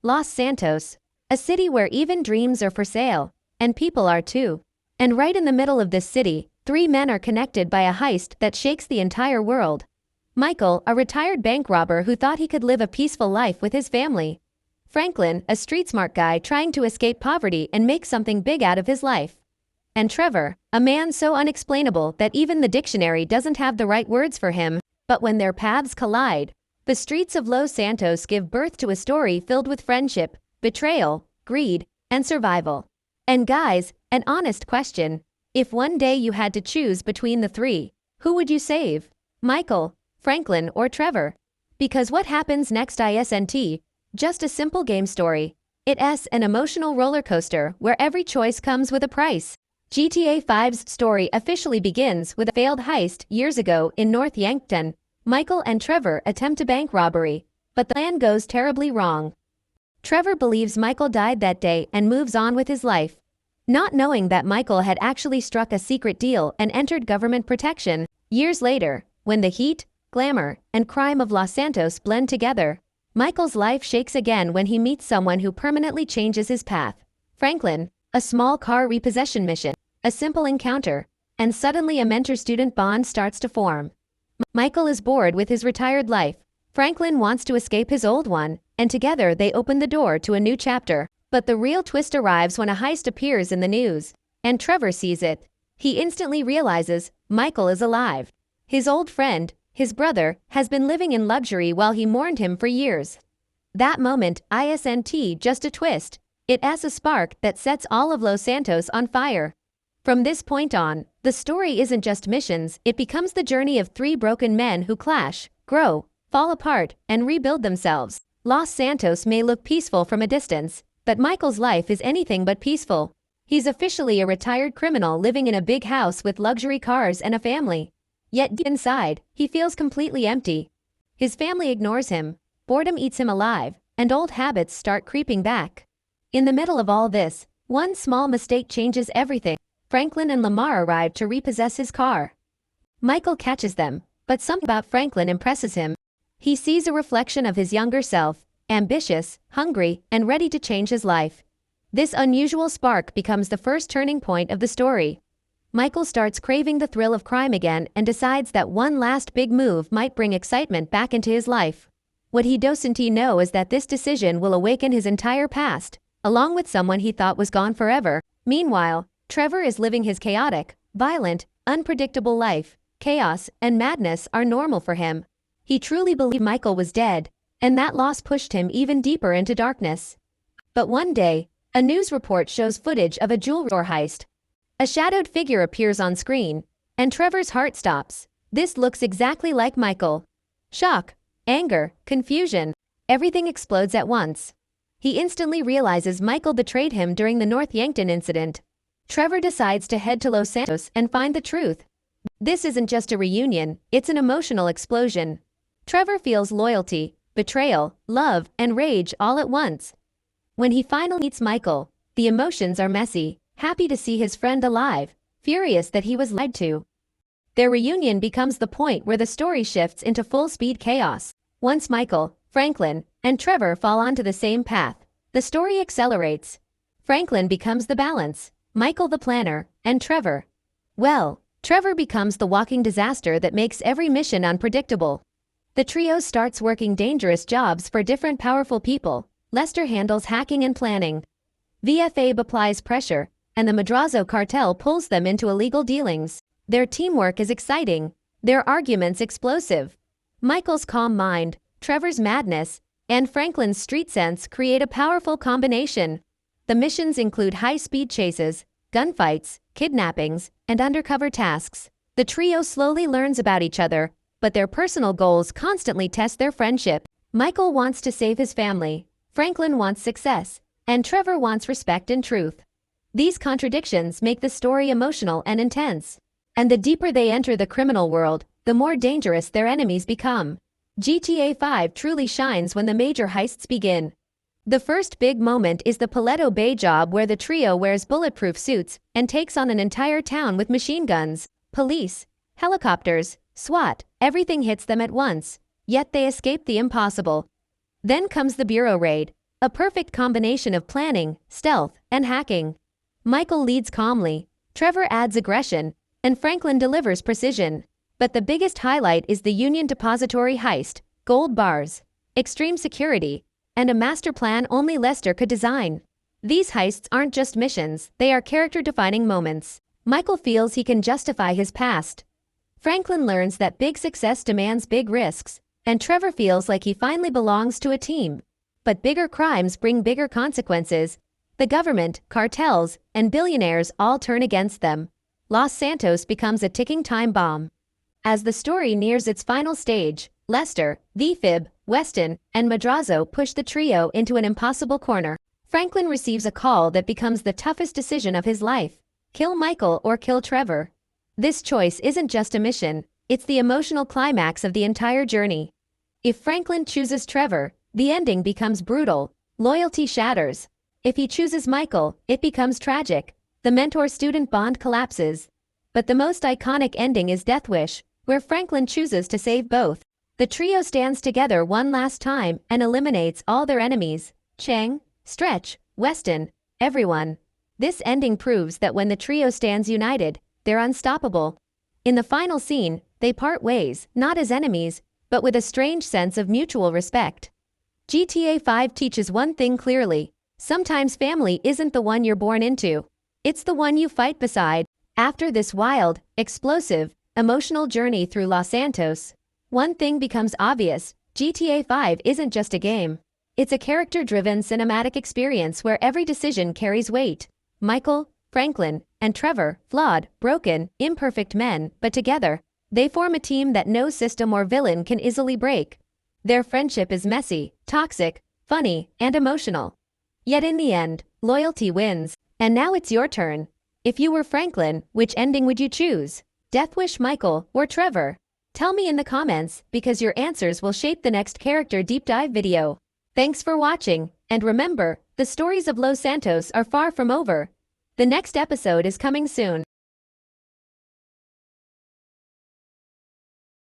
Los Santos, a city where even dreams are for sale, and people are too. And right in the middle of this city, three men are connected by a heist that shakes the entire world. Michael, a retired bank robber who thought he could live a peaceful life with his family. Franklin, a street-smart guy trying to escape poverty and make something big out of his life. And Trevor, a man so unexplainable that even the dictionary doesn't have the right words for him. But when their paths collide, the streets of Los Santos give birth to a story filled with friendship, betrayal, greed, and survival. And guys, an honest question. If one day you had to choose between the three, who would you save? Michael, Franklin, or Trevor? Because what happens next isn't just a simple game story. It's an emotional roller coaster where every choice comes with a price. GTA 5's story officially begins with a failed heist years ago in North Yankton. Michael and Trevor attempt a bank robbery, but the plan goes terribly wrong. Trevor believes Michael died that day and moves on with his life, not knowing that Michael had actually struck a secret deal and entered government protection. Years later, when the heat, glamour, and crime of Los Santos blend together, Michael's life shakes again when he meets someone who permanently changes his path. Franklin, a small car repossession mission, a simple encounter, and suddenly a mentor-student bond starts to form. Michael is bored with his retired life. Franklin wants to escape his old one, and together they open the door to a new chapter. But the real twist arrives when a heist appears in the news, and Trevor sees it. He instantly realizes Michael is alive. His old friend, his brother, has been living in luxury while he mourned him for years. That moment isn't just a twist. It's a spark that sets all of Los Santos on fire. From this point on, the story isn't just missions, it becomes the journey of three broken men who clash, grow, fall apart, and rebuild themselves. Los Santos may look peaceful from a distance, but Michael's life is anything but peaceful. He's officially a retired criminal living in a big house with luxury cars and a family. Yet inside, he feels completely empty. His family ignores him, boredom eats him alive, and old habits start creeping back. In the middle of all this, one small mistake changes everything. Franklin and Lamar arrive to repossess his car. Michael catches them, but something about Franklin impresses him. He sees a reflection of his younger self, ambitious, hungry, and ready to change his life. This unusual spark becomes the first turning point of the story. Michael starts craving the thrill of crime again and decides that one last big move might bring excitement back into his life. What he doesn't know is that this decision will awaken his entire past, along with someone he thought was gone forever. Meanwhile, Trevor is living his chaotic, violent, unpredictable life. Chaos and madness are normal for him. He truly believed Michael was dead, and that loss pushed him even deeper into darkness. But one day, a news report shows footage of a jewelry store heist. A shadowed figure appears on screen, and Trevor's heart stops. This looks exactly like Michael. Shock, anger, confusion, everything explodes at once. He instantly realizes Michael betrayed him during the North Yankton incident. Trevor decides to head to Los Santos and find the truth. This isn't just a reunion, it's an emotional explosion. Trevor feels loyalty, betrayal, love, and rage all at once. When he finally meets Michael, the emotions are messy, happy to see his friend alive, furious that he was lied to. Their reunion becomes the point where the story shifts into full-speed chaos. Once Michael, Franklin, and Trevor fall onto the same path, the story accelerates. Franklin becomes the balance, Michael the planner, and Trevor. Trevor becomes the walking disaster that makes every mission unpredictable. The trio starts working dangerous jobs for different powerful people. Lester handles hacking and planning. VFA applies pressure, and the Madrazo cartel pulls them into illegal dealings. Their teamwork is exciting, their arguments explosive. Michael's calm mind, Trevor's madness, and Franklin's street sense create a powerful combination. The missions include high-speed chases, gunfights, kidnappings, and undercover tasks. The trio slowly learns about each other, but their personal goals constantly test their friendship. Michael wants to save his family, Franklin wants success, and Trevor wants respect and truth. These contradictions make the story emotional and intense. And the deeper they enter the criminal world, the more dangerous their enemies become. GTA 5 truly shines when the major heists begin. The first big moment is the Paleto Bay job where the trio wears bulletproof suits and takes on an entire town with machine guns, police, helicopters, SWAT, everything hits them at once, yet they escape the impossible. Then comes the Bureau raid, A perfect combination of planning, stealth, and hacking. Michael leads calmly, Trevor adds aggression, and Franklin delivers precision. But the biggest highlight is the Union Depository heist, gold bars, extreme security, and a master plan only Lester could design. These heists aren't just missions, they are character-defining moments. Michael feels he can justify his past. Franklin learns that big success demands big risks, and Trevor feels like he finally belongs to a team. But bigger crimes bring bigger consequences. The government, cartels, and billionaires all turn against them. Los Santos becomes a ticking time bomb. As the story nears its final stage, Lester, V-Fib, Weston, and Madrazo push the trio into an impossible corner. Franklin receives a call that becomes the toughest decision of his life. Kill Michael or kill Trevor. This choice isn't just a mission, it's the emotional climax of the entire journey. If Franklin chooses Trevor, the ending becomes brutal. Loyalty shatters. If he chooses Michael, it becomes tragic. The mentor-student bond collapses. But the most iconic ending is Death Wish, where Franklin chooses to save both. The trio stands together one last time and eliminates all their enemies. Chang, Stretch, Weston, everyone. This ending proves that when the trio stands united, they're unstoppable. In the final scene, they part ways, not as enemies, but with a strange sense of mutual respect. GTA 5 teaches one thing clearly: sometimes family isn't the one you're born into. It's the one you fight beside. After this wild, explosive, emotional journey through Los Santos, one thing becomes obvious: GTA 5 isn't just a game. It's a character-driven cinematic experience where every decision carries weight. Michael, Franklin, and Trevor, flawed, broken, imperfect men, but together, they form a team that no system or villain can easily break. Their friendship is messy, toxic, funny, and emotional. Yet in the end, loyalty wins. And now it's your turn. If you were Franklin, which ending would you choose? Death Wish, Michael, or Trevor? Tell me in the comments, because your answers will shape the next character deep dive video. Thanks for watching, and remember, the stories of Los Santos are far from over. The next episode is coming soon.